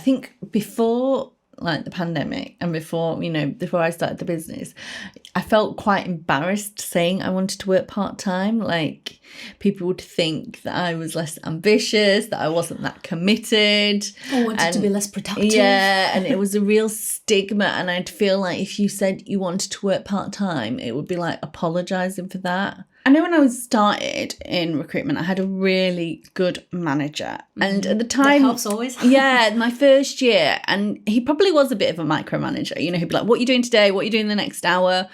think before like the pandemic and before I started the business, I felt quite embarrassed saying I wanted to work part-time. Like people would think that I was less ambitious, that I wasn't that committed. Or wanted to be less productive. Yeah, and it was a real stigma. And I'd feel like if you said you wanted to work part-time, it would be like apologising for that. I know when I was started in recruitment, I had a really good manager. And at the time... That helps always. Yeah, my first year. And he probably was a bit of a micromanager. You know, he'd be like, what are you doing today? What are you doing the next hour?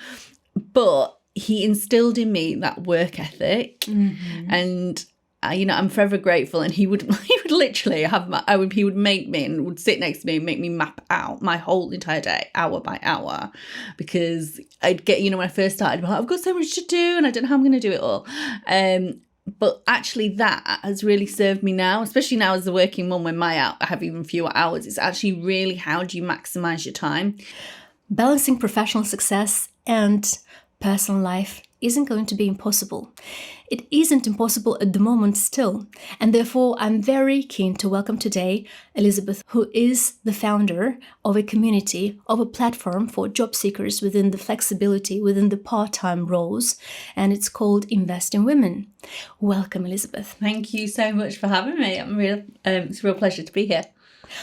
But he instilled in me that work ethic. And... I'm forever grateful, and he would literally he would make me and would sit next to me and make me map out my whole entire day, hour by hour, because I'd get, when I first started, I'd be like, I've got so much to do and I don't know how I'm going to do it all. But actually that has really served me now, especially now as a working mum when I have even fewer hours. It's actually really, how do you maximize your time? Balancing professional success and personal life isn't going to be impossible. It isn't impossible at the moment still. And therefore, I'm very keen to welcome today Elizabeth, who is the founder of a community, of a platform for job seekers within the flexibility, within the part-time roles. And it's called Invest in Women. Welcome, Elizabeth. Thank you so much for having me. It's a real pleasure to be here.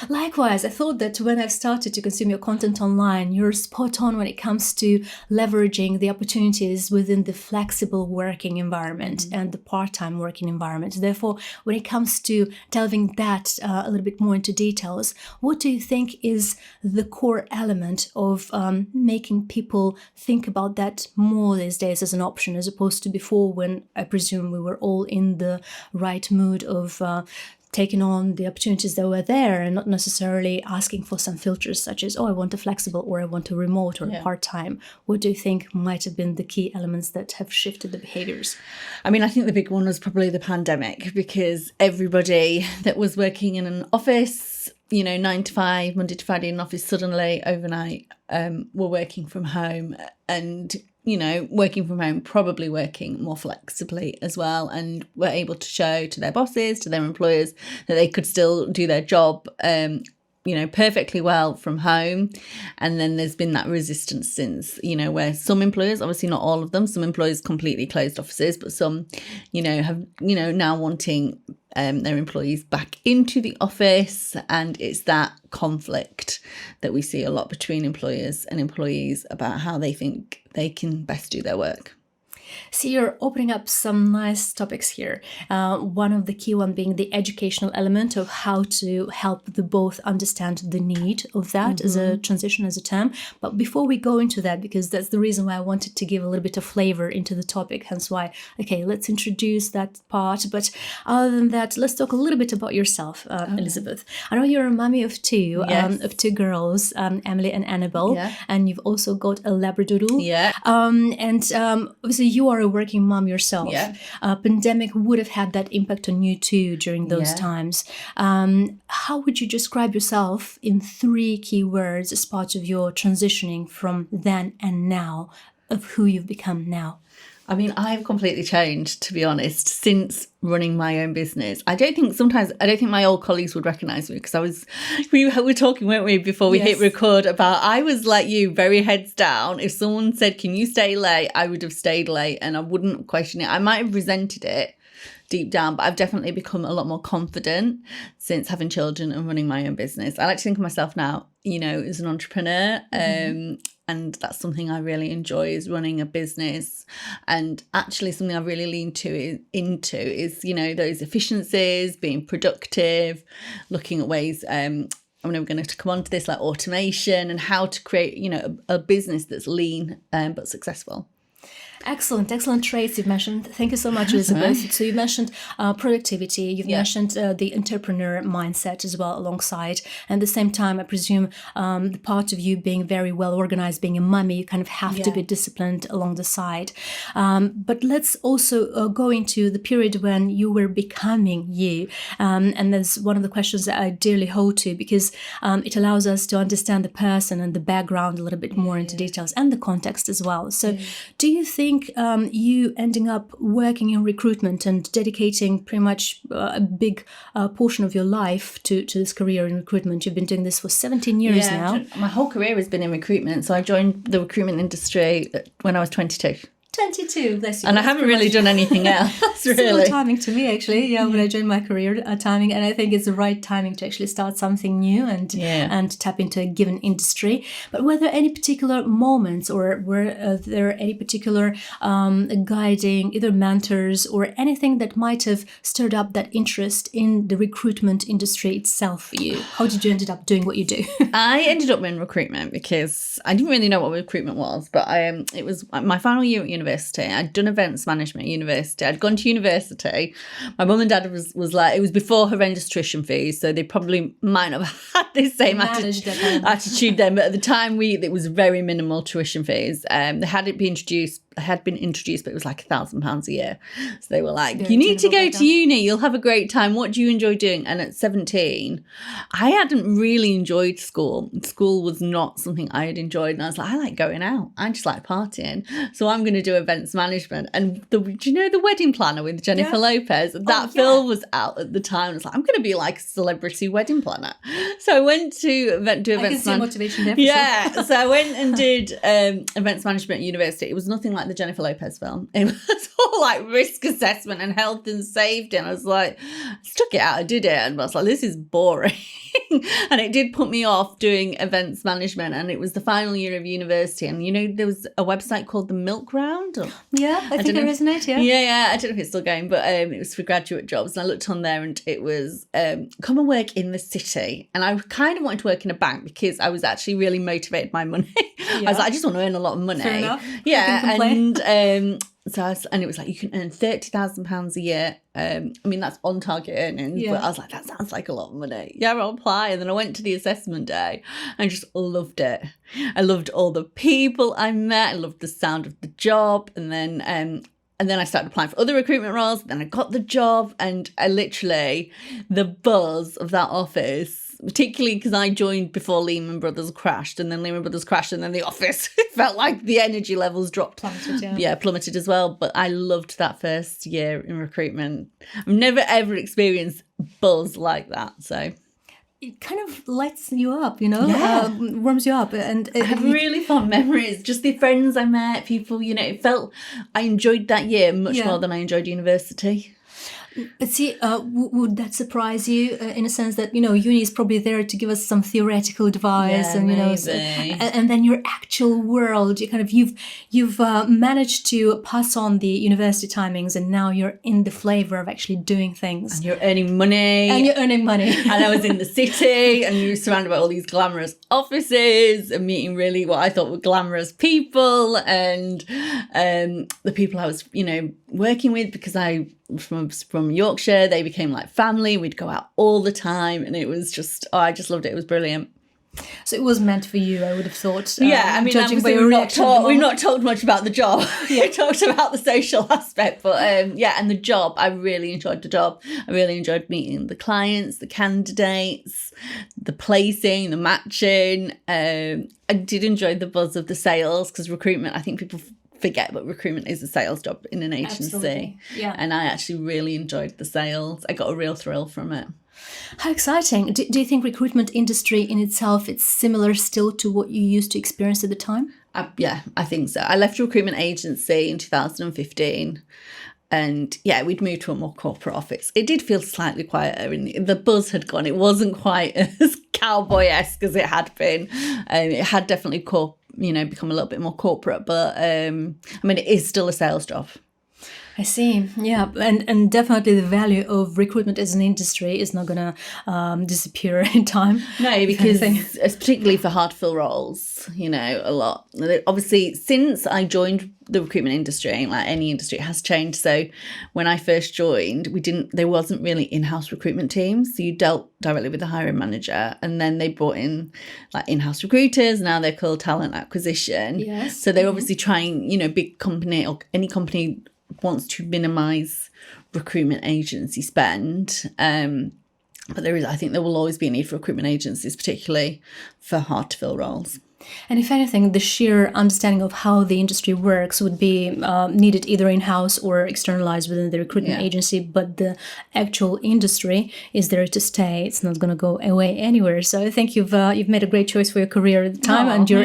Likewise, I thought that when I've started to consume your content online, you're spot on when it comes to leveraging the opportunities within the flexible working environment and the part-time working environment. Therefore, when it comes to delving that a little bit more into details, what do you think is the core element of making people think about that more these days as an option, as opposed to before, when I presume we were all in the right mood of taking on the opportunities that were there and not necessarily asking for some filters such as, I want a flexible, or I want a remote, or a part-time. What do you think might have been the key elements that have shifted the behaviours? I think the big one was probably the pandemic, because everybody that was working in an office, 9 to 5, Monday to Friday in an office, suddenly overnight were working from home, and working from home, probably working more flexibly as well, and were able to show to their bosses, to their employers, that they could still do their job, perfectly well from home. And then there's been that resistance since, where some employers, obviously not all of them, some employers completely closed offices, but some, have, now wanting their employees back into the office. And it's that conflict that we see a lot between employers and employees about how they think they can best do their work. So you're opening up some nice topics here. One of the key one being the educational element of how to help the both understand the need of that as a transition, as a term. But before we go into that, because that's the reason why I wanted to give a little bit of flavor into the topic, hence why, let's introduce that part. But other than that, let's talk a little bit about yourself, Elizabeth. I know you're a mummy of two, of two girls, Emily and Annabelle, and you've also got a Labradoodle. And obviously you are a working mom yourself. Pandemic would have had that impact on you too during those times. How would you describe yourself in 3 key words as part of your transitioning from then and now, of who you've become now? I've completely changed, to be honest, since running my own business. I don't think my old colleagues would recognise me, because we were talking, weren't we, before we hit record, about, I was like you, very heads down. If someone said, can you stay late? I would have stayed late and I wouldn't question it. I might have resented it deep down, but I've definitely become a lot more confident since having children and running my own business. I like to think of myself now, as an entrepreneur. And that's something I really enjoy, is running a business. And actually something I really lean into is, those efficiencies, being productive, looking at ways, we're going to come on to this, like automation, and how to create, a business that's lean but successful. Excellent traits you've mentioned. Thank you so much, Elizabeth. So you mentioned productivity, you've mentioned the entrepreneur mindset as well alongside. And at the same time, I presume the part of you being very well organized, being a mummy, you kind of have to be disciplined along the side. But let's also go into the period when you were becoming you. And that's one of the questions that I dearly hold to, because it allows us to understand the person and the background a little bit more into details, and the context as well. So do you think think you ending up working in recruitment and dedicating pretty much a big portion of your life to this career in recruitment? You've been doing this for 17 years now. My whole career has been in recruitment. So I joined the recruitment industry when I was 22. 22, bless you. And I haven't really done anything else, Similar really. timing to me, actually. Yeah, when I joined my career, timing, and I think it's the right timing to actually start something new and tap into a given industry. But were there any particular moments, or were there any particular guiding, either mentors or anything that might have stirred up that interest in the recruitment industry itself for you? How did you end up doing what you do? I ended up in recruitment because I didn't really know what recruitment was, but it was my final year at university. I'd done events management at university. I'd gone to university. My mum and dad was like, it was before horrendous tuition fees, so they probably might not have had this same attitude then. But at the time, it was very minimal tuition fees. They hadn't been introduced. Had been introduced, but it was like £1,000 a year. So they were like, you need to go to uni, you'll have a great time. What do you enjoy doing? And at 17, I hadn't really enjoyed school. School was not something I had enjoyed. And I was like, I like going out. I just like partying. So I'm going to do events management. And do you know the wedding planner with Jennifer Lopez? That film was out at the time. I was like, I'm going to be like a celebrity wedding planner. So I went to do events management. Motivation there for sure. So I went and did events management at university. It was nothing like the Jennifer Lopez film. It was all like risk assessment and health and safety. And I was like, stuck it out. I did it. And I was like, this is boring. And it did put me off doing events management. And it was the final year of university. And, you know, there was a website called the Milk Round. I think it resonates, Yeah. I don't know if it's still going, but it was for graduate jobs. And I looked on there and it was come and work in the city. And I kind of wanted to work in a bank because I was actually really motivated by money. I was like, I just want to earn a lot of money. Fair enough. Yeah. And it was like, you can earn £30,000 a year. I mean, that's on target earnings, but I was like, that sounds like a lot of money. Yeah, I'll apply. And then I went to the assessment day and just loved it. I loved all the people I met. I loved the sound of the job. And then I started applying for other recruitment roles. Then I got the job, and I literally, the buzz of that office, particularly because I joined before Lehman Brothers crashed, and then Lehman Brothers crashed, and then the office felt like the energy levels dropped. Plummeted as well. But I loved that first year in recruitment. I've never ever experienced buzz like that. So it kind of lights you up, you know, warms you up. And I have really fond memories. Just the friends I met, people, you know, I enjoyed that year much more than I enjoyed university. See, would that surprise you in a sense that, you know, uni is probably there to give us some theoretical advice and, you know, and then your actual world, you've managed to pass on the university timings, and now you're in the flavor of actually doing things. And you're earning money. And I was in the city, and you were surrounded by all these glamorous offices and meeting really what I thought were glamorous people, and the people I was, you know, working with, because I from Yorkshire, they became like family. We'd go out all the time, and it was just, I just loved it. It was brilliant. So it was meant for you, I would have thought. I mean, judging by your reaction, we've not talked much about the job. We talked about the social aspect, but and the job, I really enjoyed the job. I really enjoyed meeting the clients, the candidates, the placing, the matching. I did enjoy the buzz of the sales, because recruitment, I think people forget, but recruitment is a sales job in an agency. Absolutely. Yeah. And I actually really enjoyed the sales. I got a real thrill from it. How exciting. Do you think recruitment industry in itself, it's similar still to what you used to experience at the time? I think so. I left a recruitment agency in 2015. And we'd moved to a more corporate office. It did feel slightly quieter, and the buzz had gone. It wasn't quite as cowboy-esque as it had been. It had definitely become a little bit more corporate, but I mean, it is still a sales job. I see. Yeah. And definitely the value of recruitment as an industry is not going to disappear in time. No, because particularly for hard to fill roles, you know, a lot. Obviously, since I joined the recruitment industry, like any industry, it has changed. So when I first joined, there wasn't really in-house recruitment teams. So you dealt directly with the hiring manager, and then they brought in like in-house recruiters. Now they're called talent acquisition. Yes. So they're obviously trying, you know, big company or any company wants to minimise recruitment agency spend. But I think there will always be a need for recruitment agencies, particularly for hard to fill roles. And if anything, the sheer understanding of how the industry works would be needed either in-house or externalized within the recruitment agency. But the actual industry is there to stay. It's not going to go away anywhere. So I think you've made a great choice for your career at the time, and you're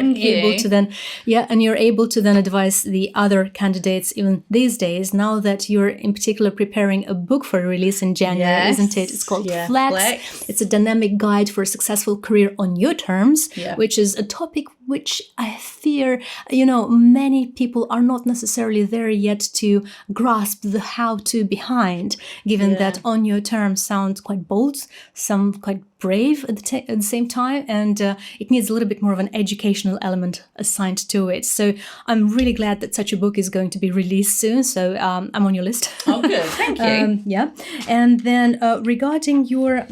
able to then advise the other candidates even these days. Now that you're in particular preparing a book for release in January, isn't it? It's called Flex. It's a dynamic guide for a successful career on your terms, which is a topic which I fear, many people are not necessarily there yet to grasp the how-to behind, given that on your terms sounds quite bold, some quite brave at the same time, and it needs a little bit more of an educational element assigned to it. So I'm really glad that such a book is going to be released soon. So I'm on your list. Oh, good. Thank you. And then regarding your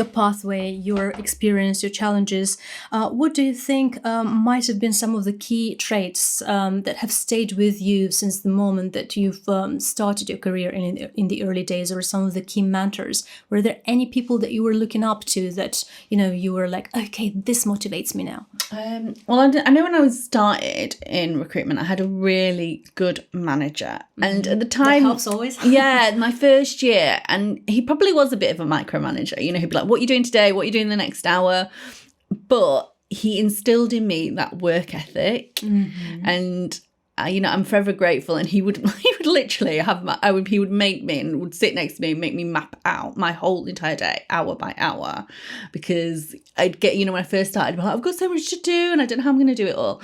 pathway, your experience, your challenges, what do you think might have been some of the key traits that have stayed with you since the moment that you've started your career in the early days, or some of the key mentors? Were there any people that you were looking up to that, you were like, okay, this motivates me now? Well, I know when I was started in recruitment, I had a really good manager. And at the time... That helps always. Yeah, my first year. And he probably was a bit of a micromanager. He'd be like, what are you doing today? What are you doing the next hour? But he instilled in me that work ethic. And... I'm forever grateful, and he would literally he would make me and would sit next to me and make me map out my whole entire day, hour by hour, because I'd get, when I first started, I'd be like, I've got so much to do and I don't know how I'm going to do it all.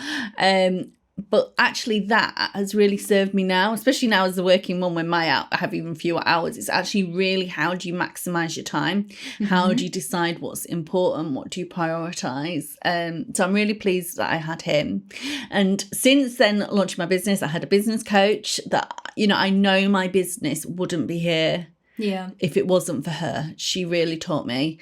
But actually that has really served me now, especially now as a working mum when I have even fewer hours. It's actually really, how do you maximise your time? How do you decide what's important? What do you prioritise? So I'm really pleased that I had him. And since then, launching my business, I had a business coach that, I know my business wouldn't be here if it wasn't for her. She really taught me,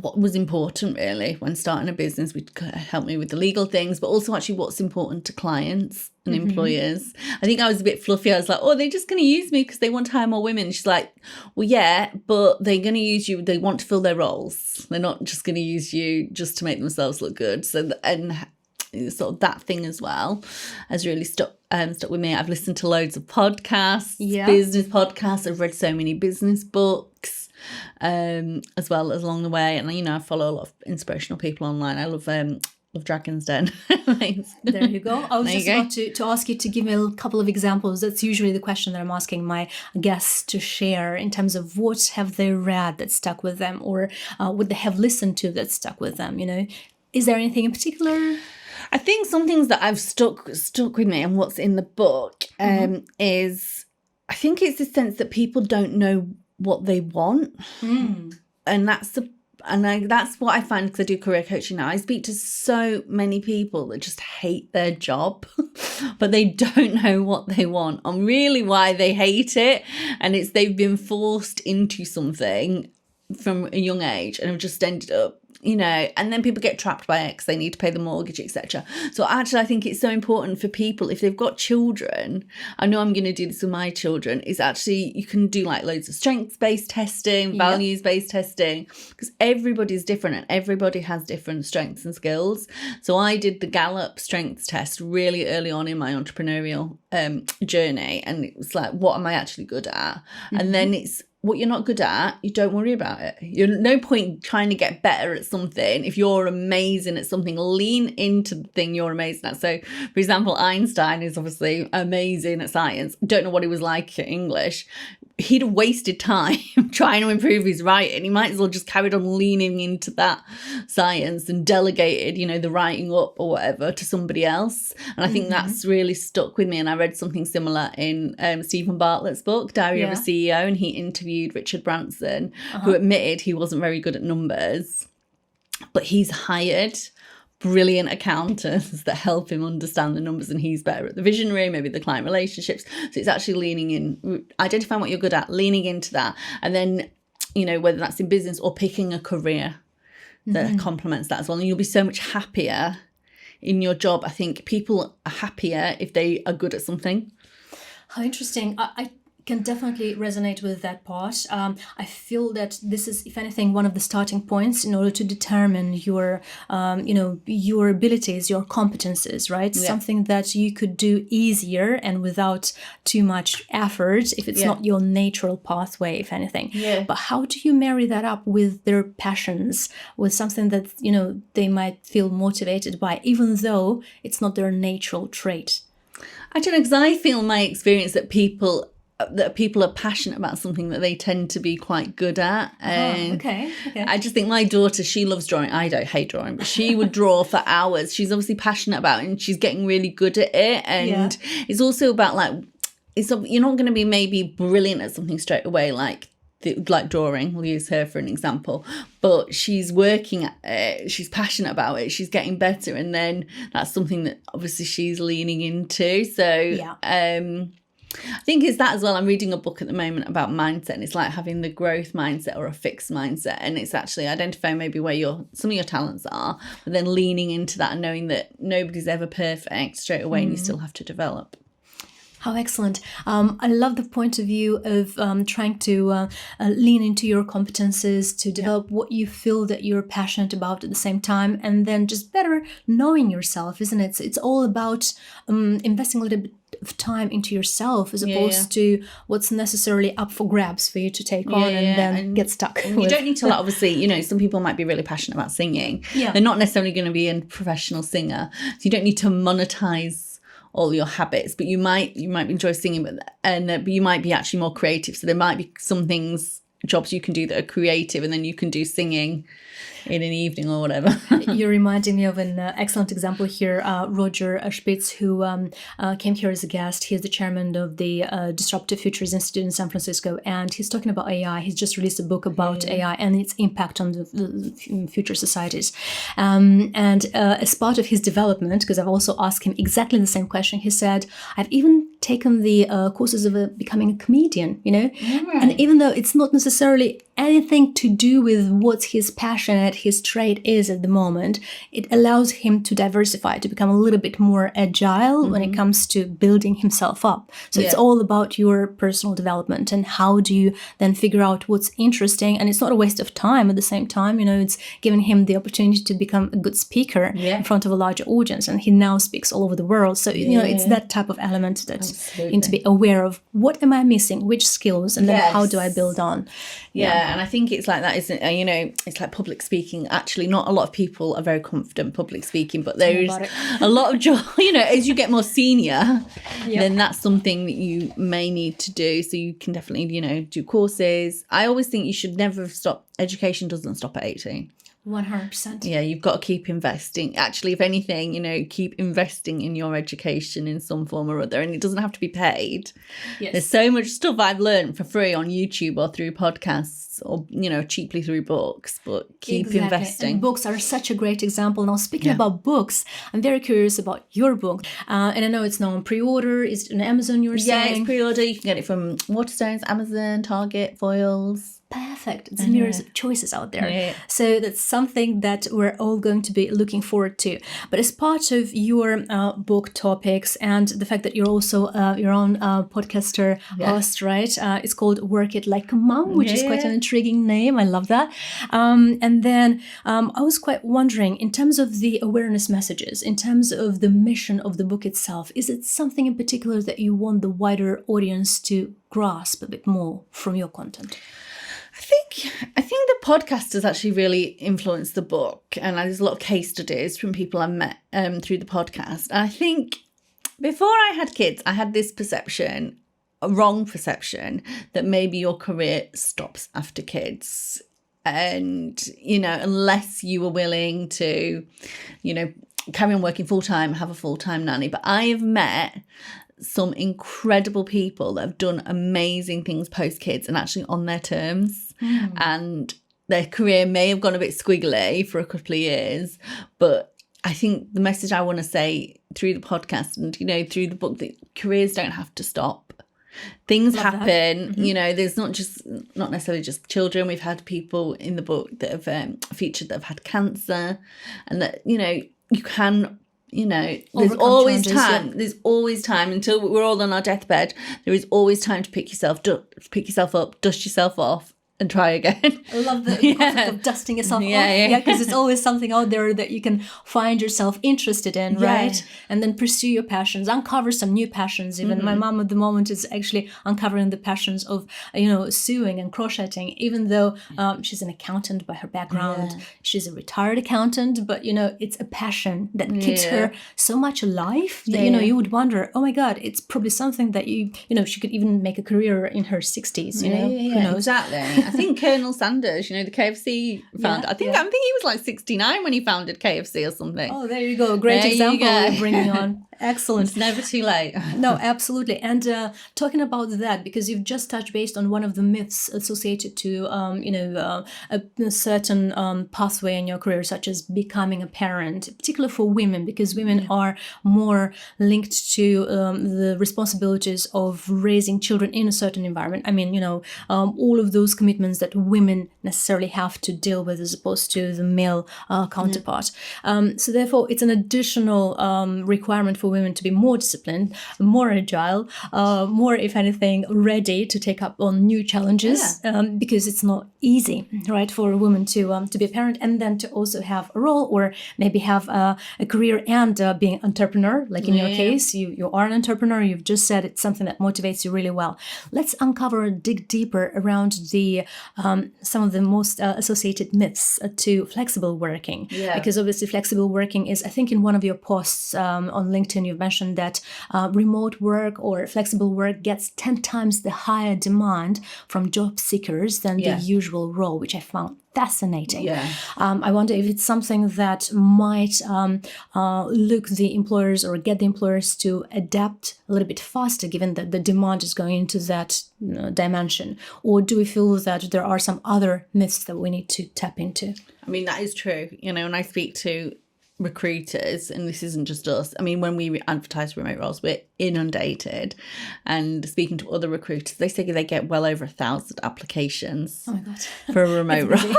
what was important really when starting a business. Would help me with the legal things, but also actually what's important to clients and employers. I think I was a bit fluffy. I was like, they're just going to use me because they want to hire more women. She's like, well, yeah, but they're going to use you. They want to fill their roles. They're not just going to use you just to make themselves look good. So, and sort of that thing as well has really stuck with me. I've listened to loads of podcasts, business podcasts. I've read so many business books. As well as along the way, and I follow a lot of inspirational people online. I love Dragon's Den. There you go. I was just about to ask you to give me a couple of examples. That's usually the question that I'm asking my guests to share, in terms of what have they read that stuck with them, or what they have listened to that stuck with them. Is there anything in particular? I think some things that I've stuck with me, and what's in the book is, I think it's the sense that people don't know what they want, and that's what I find, because I do career coaching now. I speak to so many people that just hate their job, but they don't know what they want and really why they hate it, and it's they've been forced into something from a young age and have just ended up, and then people get trapped by it because they need to pay the mortgage, etc. So actually, I think it's so important for people, if they've got children, I know I'm going to do this with my children, is actually you can do like loads of strengths-based testing, values-based testing, because everybody's different and everybody has different strengths and skills. So I did the Gallup strengths test really early on in my entrepreneurial journey, and it was like, what am I actually good at? And then it's, what you're not good at, you don't worry about it. You're no point trying to get better at something. If you're amazing at something, lean into the thing you're amazing at. So, for example, Einstein is obviously amazing at science. Don't know what he was like at English. He'd have wasted time trying to improve his writing. He might as well just carried on leaning into that science and delegated, the writing up or whatever to somebody else. And I think that's really stuck with me. And I read something similar in Stephen Bartlett's book, _Odiary of a CEO, and he interviewed Richard Branson, who admitted he wasn't very good at numbers, but he's hired brilliant accountants that help him understand the numbers, and he's better at the visionary, maybe the client relationships. So it's actually leaning in, identifying what you're good at, leaning into that, and then whether that's in business or picking a career that complements that as well, and you'll be so much happier in your job. I think people are happier if they are good at something. How interesting. I Can definitely resonate with that part. I feel that this is, if anything, one of the starting points in order to determine your, your abilities, your competences, right? Yeah. Something that you could do easier and without too much effort if it's not your natural pathway, if anything. Yeah. But how do you marry that up with their passions, with something that, they might feel motivated by, even though it's not their natural trait? I don't know, because I feel my experience that people are passionate about something that they tend to be quite good at. Okay. I just think my daughter, she loves drawing. I don't hate drawing, but she would draw for hours. She's obviously passionate about it and she's getting really good at it. And it's also about you're not going to be maybe brilliant at something straight away, like drawing. We'll use her for an example, but she's working at it, she's passionate about it, she's getting better, and then that's something that obviously she's leaning into. So I think it's that as well. I'm reading a book at the moment about mindset, and it's like having the growth mindset or a fixed mindset, and it's actually identifying maybe where some of your talents are, but then leaning into that and knowing that nobody's ever perfect straight away and you still have to develop. How excellent. I love the point of view of trying to lean into your competences, to develop what you feel that you're passionate about at the same time, and then just better knowing yourself, isn't it? It's all about investing a little bit of time into yourself as opposed to what's necessarily up for grabs for you to take on and then get stuck with. You don't need to, obviously, some people might be really passionate about singing. Yeah. They're not necessarily going to be a professional singer. So you don't need to monetize all your habits, but you might enjoy singing, but you might be actually more creative. So there might be some jobs you can do that are creative, and then you can do singing in an evening or whatever. You're reminding me of an excellent example here, 𝗵𝗃𝗽𝗏 Spitz, who came here as a guest. He's the chairman of the Disruptive Futures Institute in San Francisco, and he's talking about AI. He's just released a book about AI and its impact on the future societies. And as part of his development, because I've also asked him exactly the same question, he said, I've even taken the courses of becoming a comedian, and even though it's not necessarily anything to do with what his passion at his trade is at the moment, it allows him to diversify, to become a little bit more agile when it comes to building himself up. So it's all about your personal development and how do you then figure out what's interesting. And it's not a waste of time at the same time, it's giving him the opportunity to become a good speaker in front of a larger audience. And he now speaks all over the world. So, it's that type of element that you need to be aware of. What am I missing? Which skills? And then how do I build on? And I think it's like that, isn't it? It's like public speaking. Actually, not a lot of people are very confident public speaking, but there's a lot of joy. As you get more senior, then that's something that you may need to do. So you can definitely, do courses. I always think you should never stop. Education doesn't stop at 18. 100%. Yeah, you've got to keep investing. Actually, if anything, keep investing in your education in some form or other. And it doesn't have to be paid. Yes. There's so much stuff I've learned for free on YouTube or through podcasts or, cheaply through books. But keep investing. And books are such a great example. Now, speaking about books, I'm very curious about your book. And I know it's now on pre-order. Is it on Amazon, you were saying? Yeah, it's pre-order. You can get it from Waterstones, Amazon, Target, Foyles. Perfect. It's numerous choices out there. Yeah. So that's something that we're all going to be looking forward to. But as part of your book topics and the fact that you're also your own podcaster host, right? It's called Work It Like a Mom, which is quite an intriguing name. I love that. And then I was quite wondering, in terms of the awareness messages, in terms of the mission of the book itself, is it something in particular that you want the wider audience to grasp a bit more from your content? I think the podcast has actually really influenced the book, and there's a lot of case studies from people I've met through the podcast. And I think before I had kids, I had this perception, a wrong perception, that maybe your career stops after kids. And, unless you were willing to, carry on working full-time, have a full-time nanny. But I have met some incredible people that have done amazing things post-kids and actually on their terms. And their career may have gone a bit squiggly for a couple of years, but I think the message I want to say through the podcast and, through the book, that careers don't have to stop. Things happen, there's not necessarily just children. We've had people in the book that have featured that have had cancer, and that, you can you know, Overcome always challenges, time. yeah. There's always time until we're all on our deathbed. There is always time to pick yourself up, dust yourself off, and try again. I love the concept of dusting yourself off. Yeah, because it's always something out there that you can find yourself interested in, right? And then pursue your passions, uncover some new passions. Even my mom at the moment is actually uncovering the passions of, sewing and crocheting, even though she's an accountant by her background. Yeah. She's a retired accountant, but, it's a passion that keeps her so much alive that, you would wonder, oh my God, it's probably something that she could even make a career in her 60s, Who knows? Exactly. I think Colonel Sanders, the KFC founder, I think he was like 69 when he founded KFC or something. Oh, there you go. Great example you're bringing on. Excellent. It's never too late. No, absolutely. And talking about that, because you've just touched base on one of the myths associated to, a certain pathway in your career, such as becoming a parent, particularly for women, because women are more linked to the responsibilities of raising children in a certain environment. I mean, all of those commitments that women necessarily have to deal with as opposed to the male counterpart. So therefore, it's an additional requirement for women to be more disciplined, more agile, more, if anything, ready to take up on new challenges, because it's not easy, right, for a woman to be a parent and then to also have a role or maybe have a career and being an entrepreneur. Like in your case, you are an entrepreneur. You've just said it's something that motivates you really well. Let's dig deeper around the some of the most associated myths to flexible working. Yeah. Because obviously flexible working is, I think in one of your posts on LinkedIn, you've mentioned that remote work or flexible work gets 10 times the higher demand from job seekers than the usual role, which I found fascinating. Yeah. I wonder if it's something that might look the employers or get the employers to adapt a little bit faster, given that the demand is going into that dimension. Or do we feel that there are some other myths that we need to tap into? I mean, that is true. When I speak to recruiters, and this isn't just us, I mean, when we advertise remote roles, we're inundated, and speaking to other recruiters, they say they get well over 1,000 applications for a remote role.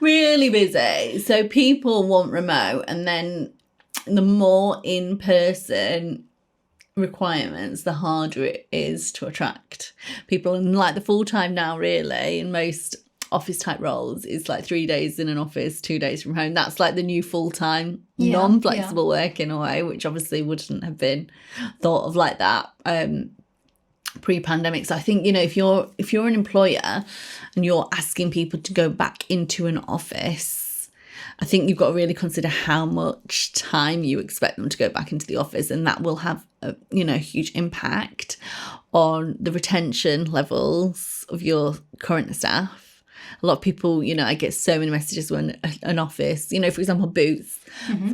Really busy. So people want remote, and then the more in-person requirements, the harder it is to attract people. And like the full-time now, really, in most office type roles is like 3 days in an office, 2 days from home. That's like the new full-time non-flexible work in a way, which obviously wouldn't have been thought of like that pre-pandemic. So I think, if you're an employer and you're asking people to go back into an office, I think you've got to really consider how much time you expect them to go back into the office, and that will have a huge impact on the retention levels of your current staff. A lot of people, I get so many messages when an office, for example, Boots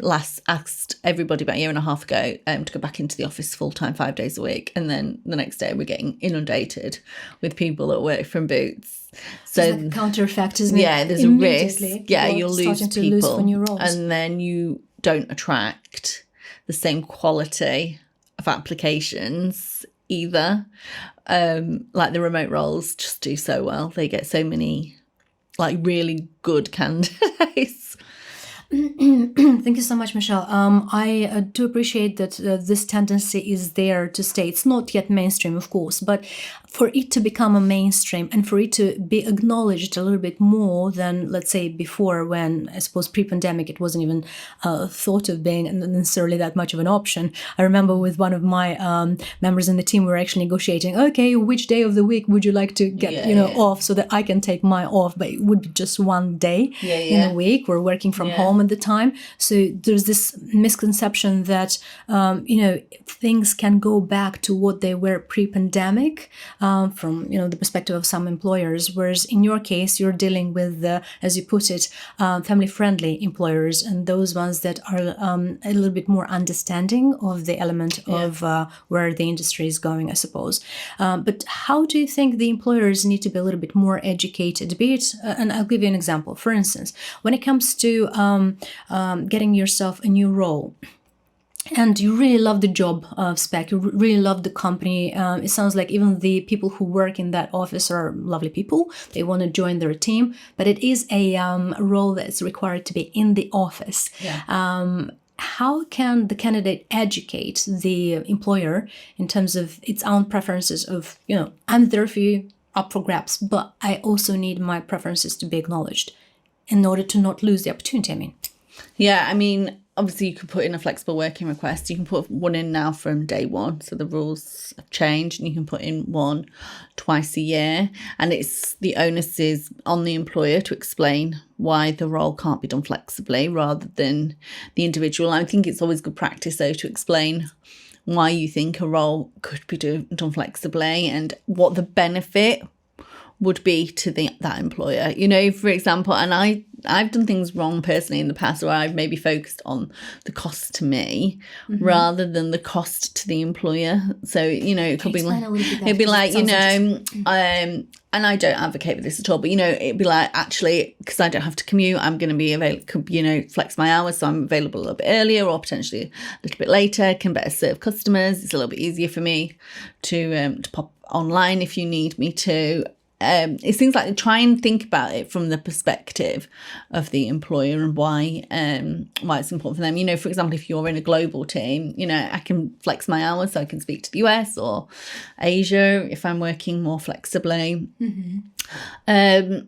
last asked everybody about a year and a half ago to go back into the office full-time 5 days a week. And then the next day we're getting inundated with people that work from Boots. So it's like a counter effect, isn't it? Yeah, there's a risk. Yeah, you'll lose people. Roles. And then you don't attract the same quality of applications either. Like the remote roles just do so well. They get so many really good candidates. Thank you so much, Michelle. I do appreciate that this tendency is there to stay. It's not yet mainstream, of course, but for it to become a mainstream and for it to be acknowledged a little bit more than, let's say, before, when I suppose pre-pandemic it wasn't even thought of being necessarily that much of an option. I remember with one of my members in the team, we were actually negotiating, okay, which day of the week would you like to get off so that I can take my off, but it would be just one day in a week. We're working from home at the time. So there's this misconception that, things can go back to what they were pre-pandemic from, the perspective of some employers. Whereas in your case, you're dealing with, as you put it, family-friendly employers and those ones that are a little bit more understanding of the element of where the industry is going, I suppose. But how do you think the employers need to be a little bit more educated? Be it, and I'll give you an example. For instance, when it comes to getting yourself a new role, and you really love the job spec, you really love the company. It sounds like even the people who work in that office are lovely people. They want to join their team, but it is a role that's required to be in the office. how can the candidate educate the employer in terms of its own preferences of, I'm there for you, up for grabs, but I also need my preferences to be acknowledged in order to not lose the opportunity, I mean. Yeah, I mean, obviously you can put in a flexible working request. You can put one in now from day one. So the rules have changed, and you can put in one twice a year. And it's the onus is on the employer to explain why the role can't be done flexibly rather than the individual. I think it's always good practice, though, to explain why you think a role could be done flexibly and what the benefit would be to that employer. For example, and I've done things wrong personally in the past where I've maybe focused on the cost to me rather than the cost to the employer. So, it could be like, it'd be like, and I don't advocate for this at all, but, it'd be like, actually, because I don't have to commute, I'm going to be available, flex my hours. So I'm available a little bit earlier or potentially a little bit later, can better serve customers. It's a little bit easier for me to pop online if you need me to. It seems like they try and think about it from the perspective of the employer and why it's important for them. For example, if you're in a global team, I can flex my hours so I can speak to the US or Asia if I'm working more flexibly. I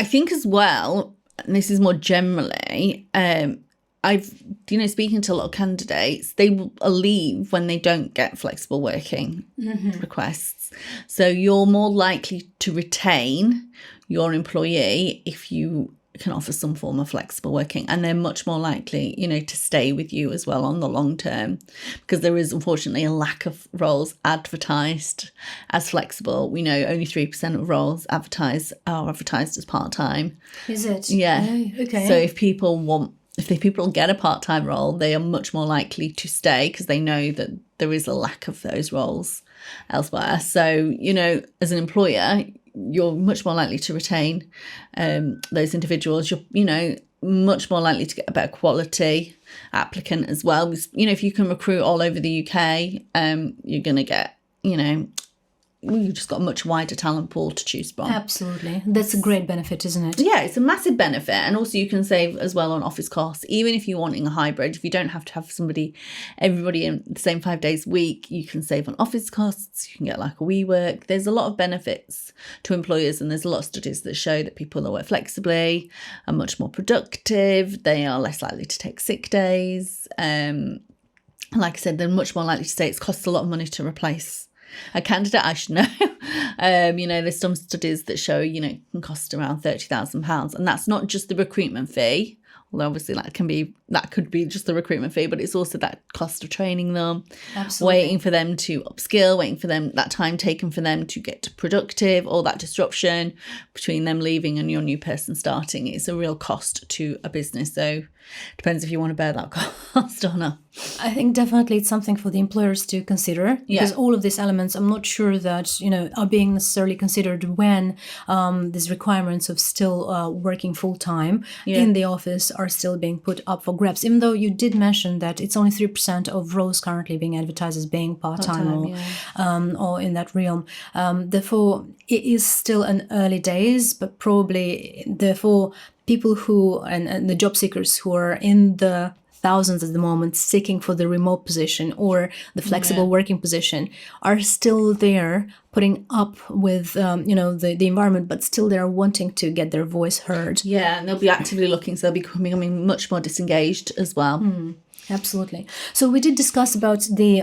think as well, and this is more generally, I've, speaking to a lot of candidates, they will leave when they don't get flexible working requests. So you're more likely to retain your employee if you can offer some form of flexible working, and they're much more likely, to stay with you as well on the long term, because there is unfortunately a lack of roles advertised as flexible. We know only 3% of roles are advertised as part-time. Is it? Yeah. Oh, okay. So if people get a part-time role, they are much more likely to stay because they know that there is a lack of those roles elsewhere. So, as an employer, you're much more likely to retain those individuals. You're, much more likely to get a better quality applicant as well. If you can recruit all over the UK, you're going to get, you've just got a much wider talent pool to choose from. Absolutely. That's a great benefit, isn't it? Yeah, it's a massive benefit. And also you can save as well on office costs. Even if you're wanting a hybrid, if you don't have to have everybody in the same 5 days a week, you can save on office costs. You can get like a WeWork. There's a lot of benefits to employers, and there's a lot of studies that show that people that work flexibly are much more productive. They are less likely to take sick days. Like I said, they're much more likely to stay. It costs a lot of money to replace a candidate, I should know. There's some studies that show, it can cost around £30,000. And that's not just the recruitment fee. Although obviously that could be just the recruitment fee, but it's also that cost of training them, waiting for them to upskill, waiting for them, that time taken for them to get productive, all that disruption between them leaving and your new person starting. It's a real cost to a business. So depends if you want to bear that cost or not. I think definitely it's something for the employers to consider, because all of these elements, I'm not sure that, are being necessarily considered when these requirements of still working full time in the office are still being put up for grabs, even though you did mention that it's only 3% of roles currently being advertised as being part-time or in that realm. Therefore, it is still an early days, but probably, therefore, people who, and the job seekers who are in the thousands at the moment seeking for the remote position or the flexible working position are still there putting up with, the environment, but still they're wanting to get their voice heard. Yeah, and they'll be actively looking, so they'll be becoming much more disengaged as well. Absolutely. So we did discuss about the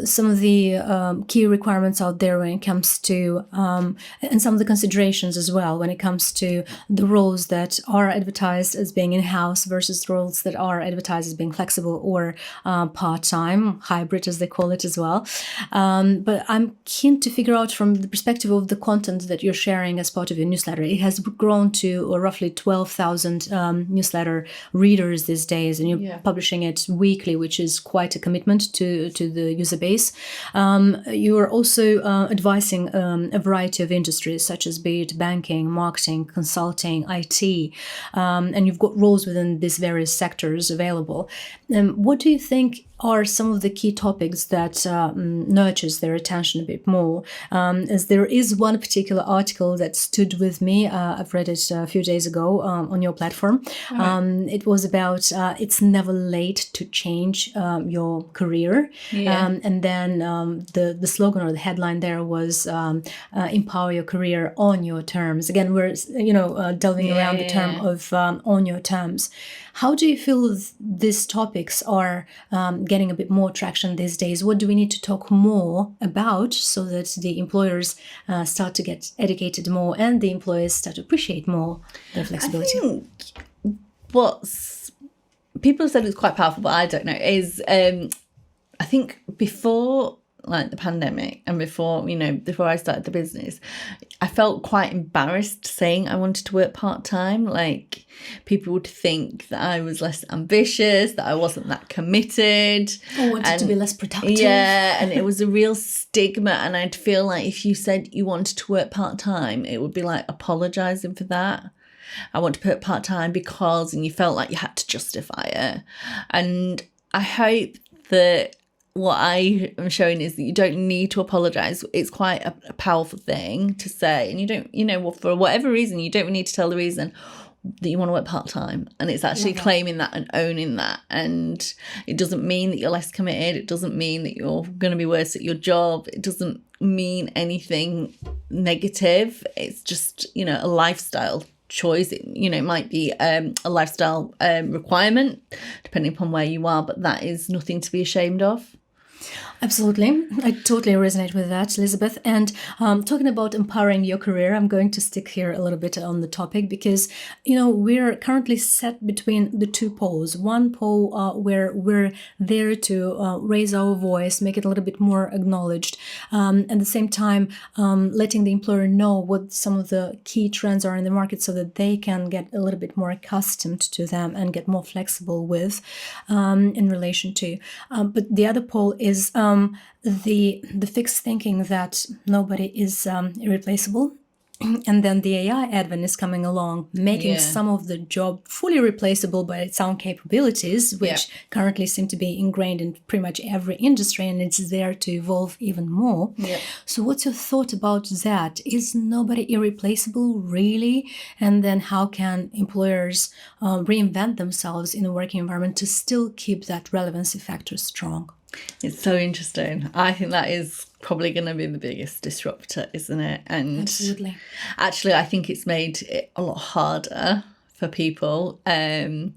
some of the key requirements out there when it comes to and some of the considerations as well when it comes to the roles that are advertised as being in-house versus roles that are advertised as being flexible or part-time, hybrid as they call it as well. But I'm keen to figure out from the perspective of the content that you're sharing as part of your newsletter. It has grown to roughly 12,000 newsletter readers these days, and you're publishing it weekly, which is quite a commitment to the user base. You are also advising a variety of industries, such as be it banking, marketing, consulting, IT, and you've got roles within these various sectors available. What do you think are some of the key topics that nurtures their attention a bit more? As there is one particular article that stood with me. I've read it a few days ago on your platform. Right. It was about it's never late to change your career. And then the slogan or the headline there was empower your career on your terms. Again, we're delving around the term of on your terms. How do you feel these topics are getting a bit more traction these days? What do we need to talk more about so that the employers start to get educated more and the employers start to appreciate more their flexibility? I think what's people have said it's quite powerful, but I don't know, is I think before like the pandemic and before I started the business, I felt quite embarrassed saying I wanted to work part-time. Like people would think that I was less ambitious, that I wasn't that committed. Or wanted to be less productive. Yeah, and it was a real stigma. And I'd feel like if you said you wanted to work part-time, it would be like apologising for that. I want to work part-time because, and you felt like you had to justify it. And I hope that what I am showing is that you don't need to apologise. It's quite a powerful thing to say. And you don't, for whatever reason, you don't need to tell the reason that you want to work part-time. And it's actually claiming that and owning that. And it doesn't mean that you're less committed. It doesn't mean that you're going to be worse at your job. It doesn't mean anything negative. It's just, a lifestyle choice. It might be a lifestyle requirement depending upon where you are, but that is nothing to be ashamed of. Absolutely. I totally resonate with that, Elizabeth. And talking about empowering your career, I'm going to stick here a little bit on the topic because, we're currently set between the two poles. One pole where we're there to raise our voice, make it a little bit more acknowledged. At the same time, letting the employer know what some of the key trends are in the market so that they can get a little bit more accustomed to them and get more flexible with in relation to. But the other pole is the fixed thinking that nobody is irreplaceable. And then the AI advent is coming along, making some of the job fully replaceable by its own capabilities, which currently seem to be ingrained in pretty much every industry, and it's there to evolve even more. So what's your thought about that? Is nobody irreplaceable really? And then how can employers reinvent themselves in a working environment to still keep that relevancy factor strong? It's so interesting. I think that is probably going to be the biggest disruptor, isn't it? And absolutely. Actually, I think it's made it a lot harder for people. And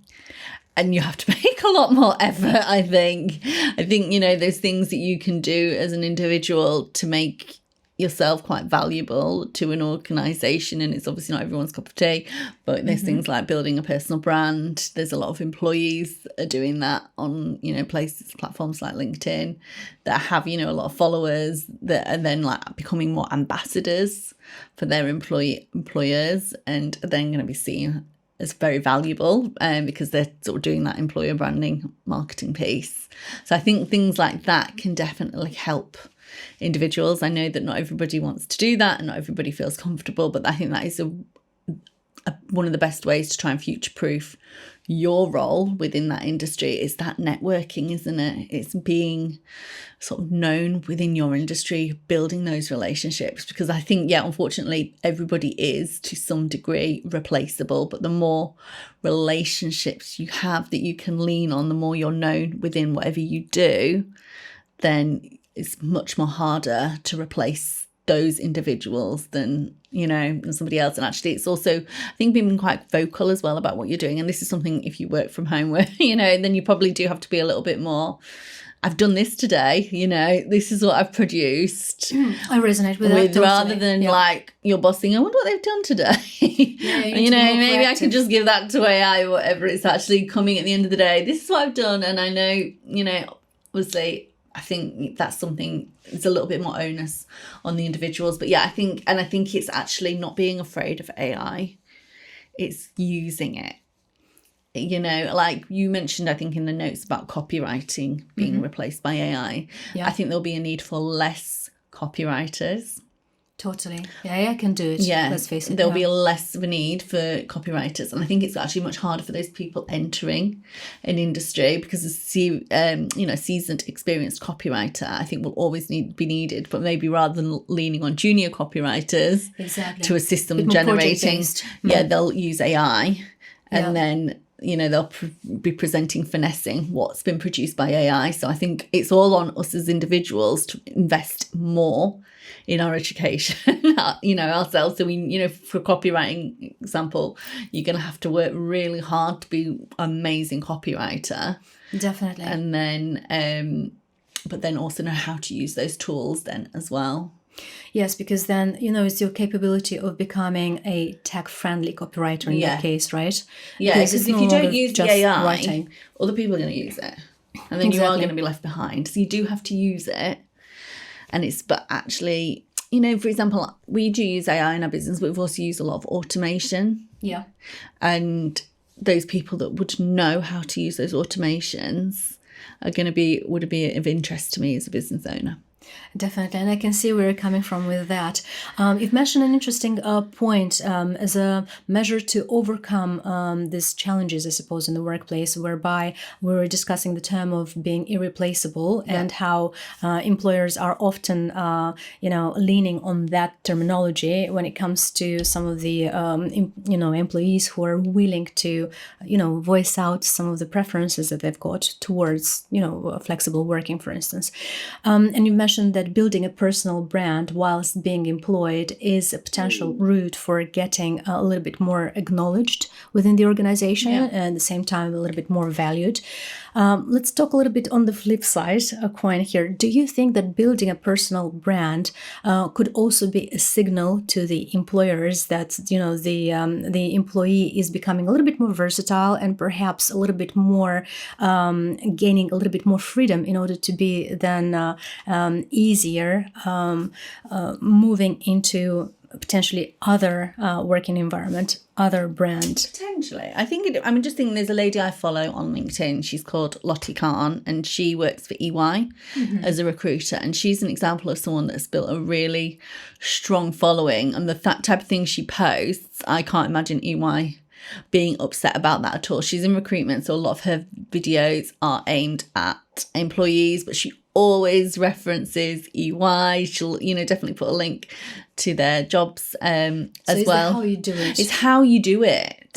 you have to make a lot more effort, I think. Those things that you can do as an individual to make yourself quite valuable to an organisation, and it's obviously not everyone's cup of tea, but there's things like building a personal brand. There's a lot of employees that are doing that on platforms like LinkedIn that have a lot of followers that are then like becoming more ambassadors for their employers, and are then going to be seen as very valuable because they're sort of doing that employer branding marketing piece. So I think things like that can definitely help individuals. I know that not everybody wants to do that and not everybody feels comfortable, but I think that is one of the best ways to try and future-proof your role within that industry is that networking, isn't it? It's being sort of known within your industry, building those relationships, because I think, unfortunately, everybody is to some degree replaceable, but the more relationships you have that you can lean on, the more you're known within whatever you do, then it's much more harder to replace those individuals than somebody else. And actually it's also, I think, being quite vocal as well about what you're doing. And this is something, if you work from home, where then you probably do have to be a little bit more, I've done this today, this is what I've produced. I resonate with that totally. Rather than like your boss saying, I wonder what they've done today. Maybe I could just give that to AI or whatever. It's actually coming at the end of the day, this is what I've done. And I know, obviously I think that's something, it's a little bit more onus on the individuals. But I think it's actually not being afraid of AI. It's using it. Like you mentioned, I think in the notes about copywriting being replaced by AI. I think there'll be a need for less copywriters Totally. Yeah, I can do it. Yeah, let's face it. There'll be less of a need for copywriters, and I think it's actually much harder for those people entering an industry, because a seasoned, experienced copywriter, I think, will always be needed. But maybe rather than leaning on junior copywriters to assist them generating, they'll use AI, and then they'll be presenting, finessing what's been produced by AI. So I think it's all on us as individuals to invest more in our education, ourselves. So for copywriting example, you're going to have to work really hard to be an amazing copywriter. Definitely. And then, but then also know how to use those tools then as well. Yes, because then, it's your capability of becoming a tech-friendly copywriter in that case, right? Yeah, because if you don't use the AI, writing, other people are going to use it. And then you are going to be left behind. So you do have to use it. But actually, for example, we do use AI in our business, but we've also used a lot of automation. Yeah. And those people that would know how to use those automations would be of interest to me as a business owner. Definitely, and I can see where you're coming from with that. You've mentioned an interesting point as a measure to overcome these challenges, I suppose, in the workplace, whereby we were discussing the term of being irreplaceable and how employers are often, leaning on that terminology when it comes to some of the, employees who are willing to, voice out some of the preferences that they've got towards, flexible working, for instance. And you mentioned that building a personal brand whilst being employed is a potential route for getting a little bit more acknowledged within the organization and at the same time a little bit more valued. Let's talk a little bit on the flip side coin here. Do you think that building a personal brand could also be a signal to the employers that the employee is becoming a little bit more versatile and perhaps a little bit more gaining a little bit more freedom in order to be then easier moving into potentially other working environment, other brand? Potentially. I'm just thinking there's a lady I follow on LinkedIn. She's called 𝗵𝗃𝗃𝗃, and she works for EY as a recruiter. And she's an example of someone that's built a really strong following. And that type of thing she posts, I can't imagine EY being upset about that at all. She's in recruitment, so a lot of her videos are aimed at employees, but she always references EY. She'll, definitely put a link to their jobs as well. That how you do it? It's how you do it.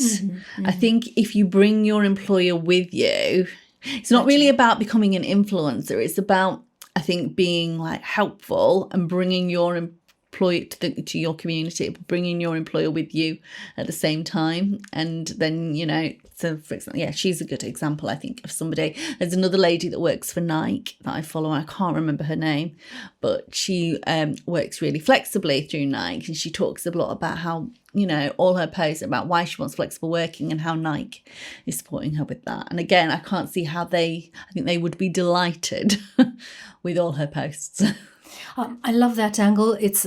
I think if you bring your employer with you, it's not really about becoming an influencer. It's about, I think, being helpful and bringing your employer to your community, bringing your employer with you at the same time. And then, so for example, she's a good example, I think, of somebody. There's another lady that works for Nike that I follow. I can't remember her name, but she works really flexibly through Nike, and she talks a lot about how, all her posts about why she wants flexible working and how Nike is supporting her with that. And again, I can't see how I think they would be delighted with all her posts. I love that angle. It's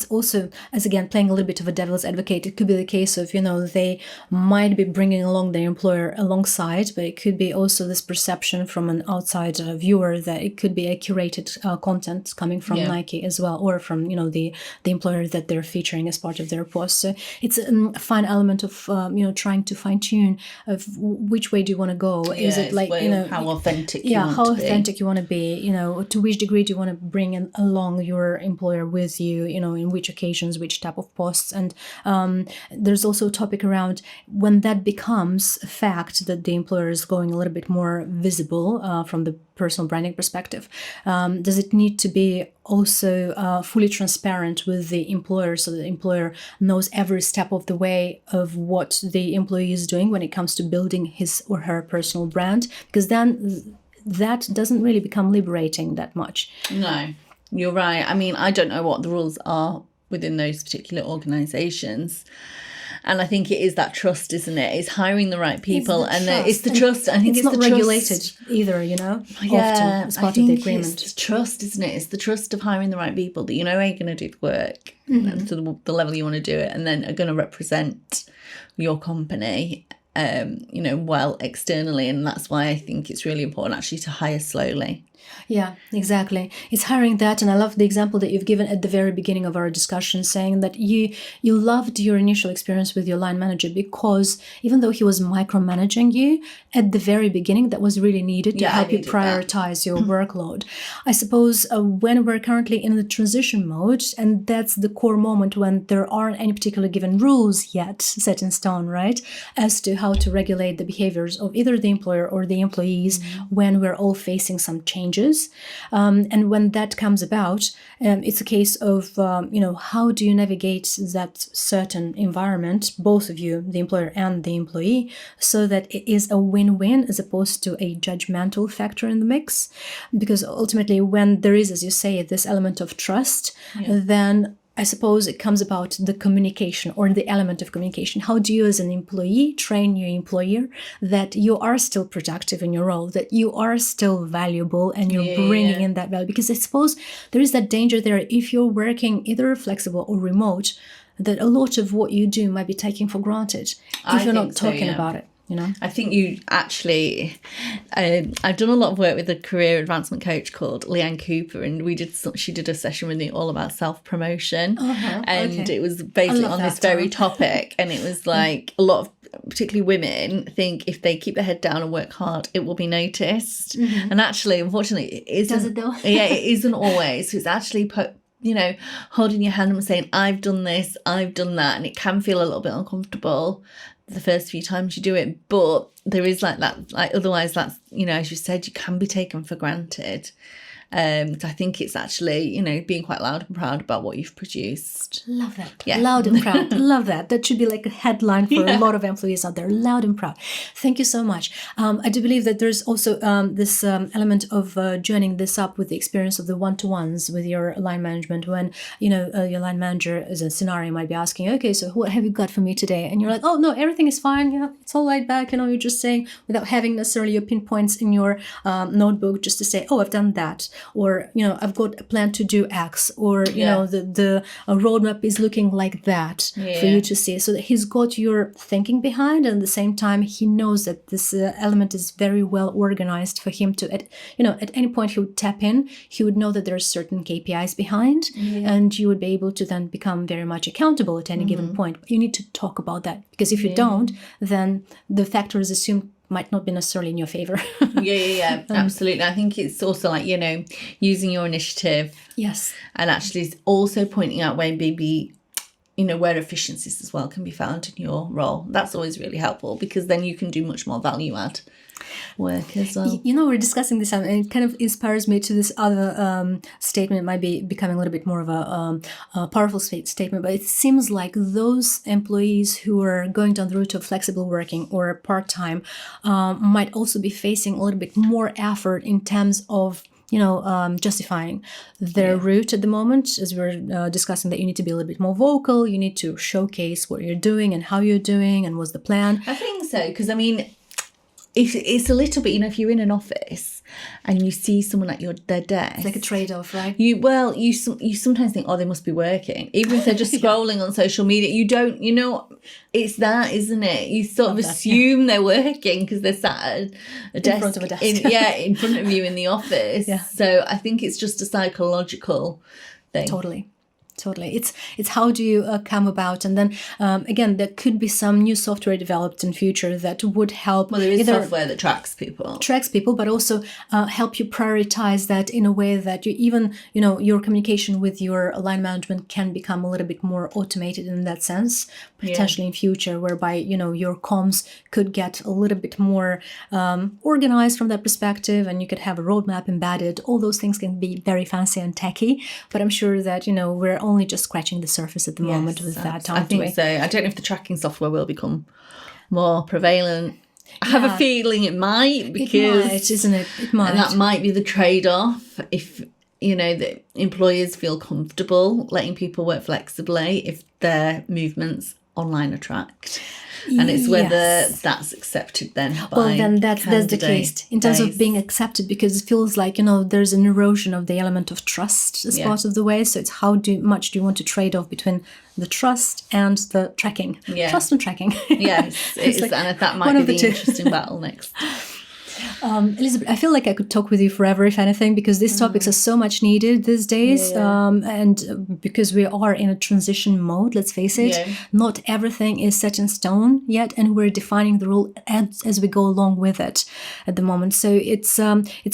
also, as again, playing a little bit of a devil's advocate. It could be the case of, they might be bringing along their employer alongside, but it could be also this perception from an outside viewer that it could be a curated content coming from Nike as well, or from, the employer that they're featuring as part of their post. So it's a fine element of, trying to fine tune of which way do you want to go? Is it how authentic you want to be? How authentic you want to be, to which degree do you want to bring along your employer with you, in which occasions, which type of posts. And there's also a topic around when that becomes a fact that the employer is going a little bit more visible from the personal branding perspective. Does it need to be also fully transparent with the employer so that the employer knows every step of the way of what the employee is doing when it comes to building his or her personal brand? Because then that doesn't really become liberating that much. No, you're right. I don't know what the rules are within those particular organisations. And I think it is that trust, isn't it? It's hiring the right people, it's the trust. I think it's not regulated either, Yeah, often as part of the agreement. It's the trust, isn't it? It's the trust of hiring the right people that are going to do the work to the level you want to do it, and then are going to represent your company, well, externally. And that's why I think it's really important actually to hire slowly. Yeah, exactly. It's hiring that, and I love the example that you've given at the very beginning of our discussion, saying that you loved your initial experience with your line manager because even though he was micromanaging you at the very beginning, that was really needed to help you prioritize your workload. I suppose when we're currently in the transition mode, and that's the core moment when there aren't any particular given rules yet set in stone, right, as to how to regulate the behaviors of either the employer or the employees when we're all facing some changes. And when that comes about, it's a case of, how do you navigate that certain environment, both of you, the employer and the employee, so that it is a win-win as opposed to a judgmental factor in the mix. Because ultimately, when there is, as you say, this element of trust, then I suppose it comes about the communication or the element of communication. How do you as an employee train your employer that you are still productive in your role, that you are still valuable and you're bringing in that value? Because I suppose there is that danger there if you're working either flexible or remote, that a lot of what you do might be taken for granted if you're not talking about it. I think you actually, I've done a lot of work with a career advancement coach called 𝗵𝗃𝗶𝗴, and she did a session with me all about self-promotion. And it was basically on this very topic. And it was like a lot of, particularly women, think if they keep their head down and work hard, it will be noticed. And actually, unfortunately, it isn't. Does it though? It isn't always. So it's actually holding your hand and saying, I've done this, I've done that. And it can feel a little bit uncomfortable the first few times you do it, but there is like that, like otherwise that's, as you said, you can be taken for granted. So I think it's actually, being quite loud and proud about what you've produced. Love that. Yeah. Loud and proud. Love that. That should be like a headline for a lot of employees out there. Loud and proud. Thank you so much. I do believe that there's also this element of joining this up with the experience of the one-to-ones with your line management when, your line manager as a scenario might be asking, okay, so what have you got for me today? And you're like, oh, no, everything is fine. It's all laid back. You're just saying without having necessarily your pinpoints in your notebook just to say, oh, I've done that. Or, I've got a plan to do X, or, the roadmap is looking like that for you to see. So that he's got your thinking behind, and at the same time, he knows that this element is very well organized for him to, at any point he would tap in, he would know that there are certain KPIs behind, and you would be able to then become very much accountable at any given point. But you need to talk about that, because if you don't, then the factors assumed might not be necessarily in your favor. Absolutely. I think it's also like, using your initiative. Yes. And actually also pointing out where maybe, where efficiencies as well can be found in your role. That's always really helpful, because then you can do much more value add work as well. We're discussing this and it kind of inspires me to this other statement. It might be becoming a little bit more of a powerful statement, but it seems like those employees who are going down the route of flexible working or part-time might also be facing a little bit more effort in terms of justifying their route at the moment, as we're discussing, that you need to be a little bit more vocal, you need to showcase what you're doing and how you're doing and what's the plan. I think so, because it's a little bit, if you're in an office and you see someone at their desk. It's like a trade-off, right? You sometimes think, oh, they must be working. Even if they're just scrolling on social media, you don't, it's that, isn't it? You sort of assume they're working because they're sat at a desk. In front of a desk. In front of you in the office. So I think it's just a psychological thing. Totally. It's how do you come about, and then again, there could be some new software developed in future that would help. Well, there is software that tracks people, but also help you prioritize that in a way that you even your communication with your line management can become a little bit more automated in that sense, potentially in future, whereby your comms could get a little bit more organized from that perspective, and you could have a roadmap embedded. All those things can be very fancy and techy, but I'm sure that we're only just scratching the surface at the moment with that. I think so. I don't know if the tracking software will become more prevalent. I have a feeling it might, because it might, isn't it? It might. And that might be the trade-off if the employers feel comfortable letting people work flexibly if their movements online are tracked. And it's whether that's accepted then by Well, then that's the case in terms of being accepted, because it feels like, there's an erosion of the element of trust as part of the way. So it's how much do you want to trade off between the trust and the tracking? Trust and tracking. Yes, it is, like, and that might be the interesting battle next. Elizabeth, I feel like I could talk with you forever, if anything, because these topics are so much needed these days. And because we are in a transition mode, let's face it, not everything is set in stone yet, and we're defining the rule as we go along with it at the moment. So it's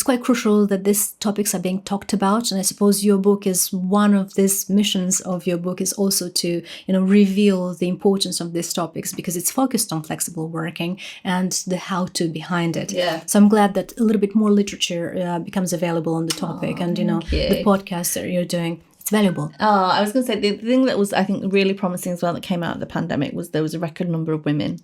quite crucial that these topics are being talked about. And I suppose your book is one of these missions of your book is also to, reveal the importance of these topics, because it's focused on flexible working and the how-to behind it. So I'm glad that a little bit more literature becomes available on the topic, and the podcast that you're doing, it's valuable. I was going to say, the thing that was, I think, really promising as well that came out of the pandemic was there was a record number of women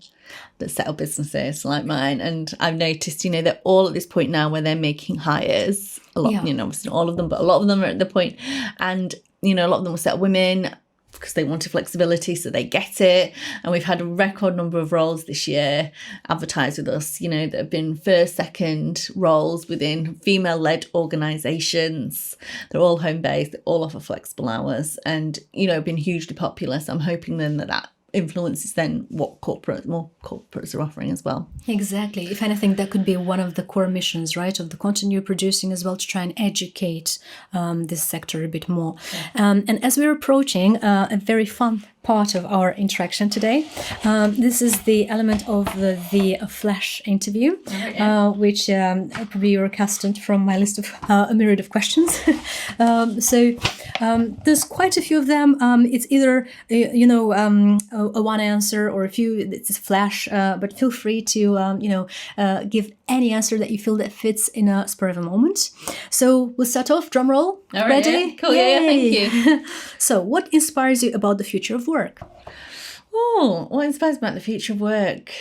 that set up businesses like mine. And I've noticed, they're all at this point now where they're making hires. A lot, obviously not all of them, but a lot of them are at the point. And, a lot of them will set up women because they wanted flexibility, so they get it. And we've had a record number of roles this year advertised with us, that have been first, second roles within female-led organisations. They're all home-based, they all offer flexible hours, and, been hugely popular. So I'm hoping then that influences then what more corporates are offering as well. Exactly. If anything, that could be one of the core missions, right, of the content you're producing as well, to try and educate this sector a bit more. And as we're approaching a very fun part of our interaction today, this is the element of the flash interview, which probably you're accustomed from my list of a myriad of questions. So there's quite a few of them. It's either a one answer or a few. It's flash, but feel free to give any answer that you feel that fits in a spur of a moment. So we'll start off. Drum roll. All right, ready? Yeah. Cool. Yeah, thank you. So, what inspires you about the future of work? Oh, what inspires me about the future of work?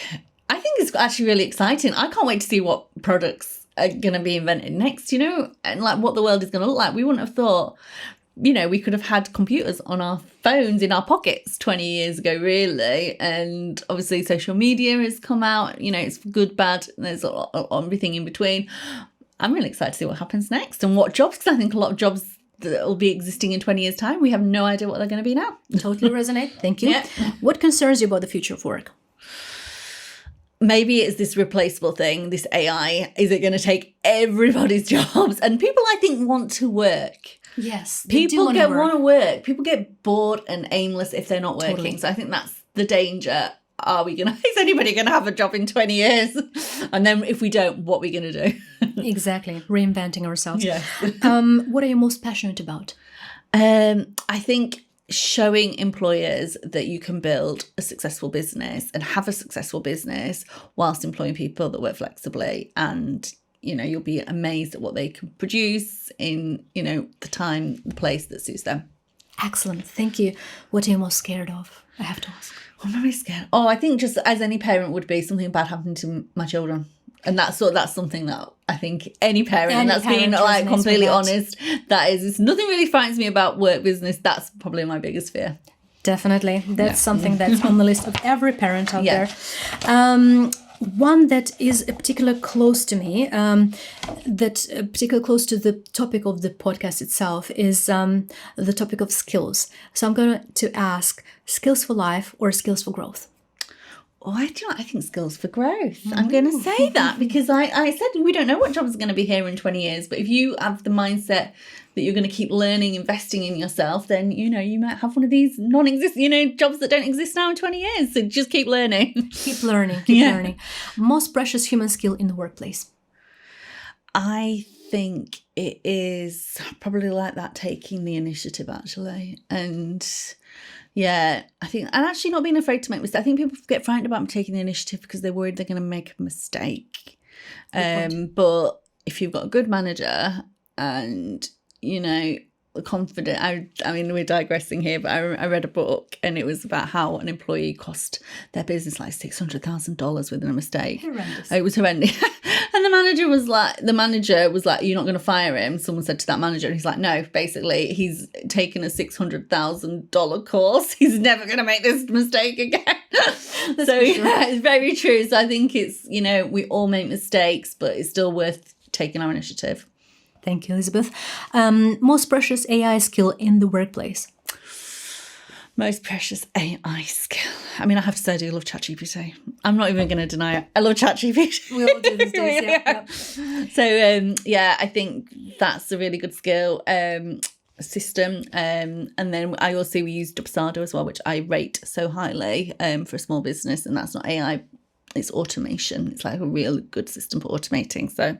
I think it's actually really exciting. I can't wait to see what products are going to be invented next, and like what the world is going to look like. We wouldn't have thought, we could have had computers on our phones in our pockets 20 years ago, really. And obviously social media has come out, it's good, bad, and there's everything in between. I'm really excited to see what happens next and what jobs, because I think a lot of jobs that will be existing in 20 years' time, we have no idea what they're going to be now. Totally resonate. Thank you. What concerns you about the future of work? Maybe it's this replaceable thing, this AI. Is it going to take everybody's jobs? And people, I think, want to work. Yes. People want to work. People get bored and aimless if they're not working. Totally. So I think that's the danger. Is anybody going to have a job in 20 years? And then if we don't, what are we going to do? Exactly. Reinventing ourselves. Yes. What are you most passionate about? I think showing employers that you can build a successful business and have a successful business whilst employing people that work flexibly, and you'll be amazed at what they can produce in the time, the place that suits them. Excellent. Thank you. What are you most scared of? I have to ask. I'm very scared. I think just as any parent would be, something bad happening to my children. And that's something that I think any parent that's being like completely honest, it's nothing really frightens me about work business. That's probably my biggest fear. Definitely. That's something that's on the list of every parent out there. One that is particularly close to me, particularly close to the topic of the podcast itself, is the topic of skills. So I'm going to ask, skills for life or skills for growth? Oh, I think skills for growth. I'm going to say that because I said we don't know what jobs are going to be here in 20 years. But if you have the mindset that you're going to keep learning, investing in yourself, then, you might have one of these non-existent, jobs that don't exist now in 20 years. So just keep learning. Keep learning. Most precious human skill in the workplace? I think it is probably like that, taking the initiative, actually. And yeah, I think, and actually not being afraid to make mistakes. I think people get frightened about taking the initiative because they're worried they're going to make a mistake. But if you've got a good manager and, confident, I mean, we're digressing here, but I read a book and it was about how an employee cost their business like $600,000 within a mistake. Horrendous. It was horrendous. And the manager was like, you're not going to fire him. Someone said to that manager, and he's like, no, basically he's taken a $600,000 course. He's never going to make this mistake again. It's very true. So I think it's, we all make mistakes, but it's still worth taking our initiative. Thank you, Elizabeth. Most precious AI skill in the workplace? Most precious AI skill. I mean, I have to say I do love ChatGPT. I'm not even going to deny it. I love ChatGPT. We all do these days, yeah. So, I think that's a really good skill system. And then we use 𝗵𝗃𝗽𝗃 as well, which I rate so highly for a small business. And that's not AI, it's automation. It's like a real good system for automating. So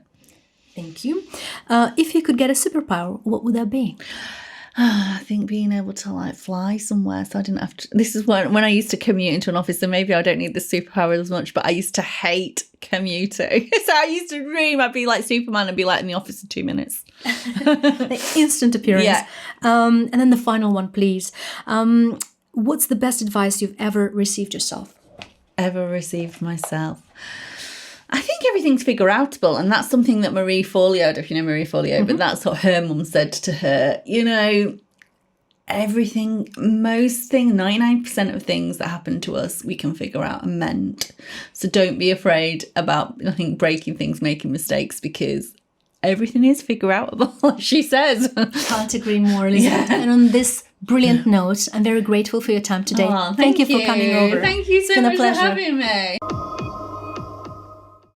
thank you. If you could get a superpower, what would that be? I think being able to like fly somewhere, so I didn't have to. This is when I used to commute into an office, so maybe I don't need the superpower as much, but I used to hate commuting. So I used to dream I'd be like Superman and be like in the office in 2 minutes. The instant appearance. Yeah. And then the final one, please. What's the best advice you've ever received yourself? Ever received myself? I think everything's figure-outable, and that's something that 𝗵𝘃𝗶𝗴, I don't know if you know 𝗵𝘃𝗶𝗴, but that's what her mum said to her. You know, everything, most things, 99% of things that happen to us, we can figure out and mend. So don't be afraid about, I think, breaking things, making mistakes, because everything is figure-outable, she says. Can't agree more, Elizabeth. Yeah. And on this brilliant note, I'm very grateful for your time today. Oh, thank you for coming over. Thank you so much for having me.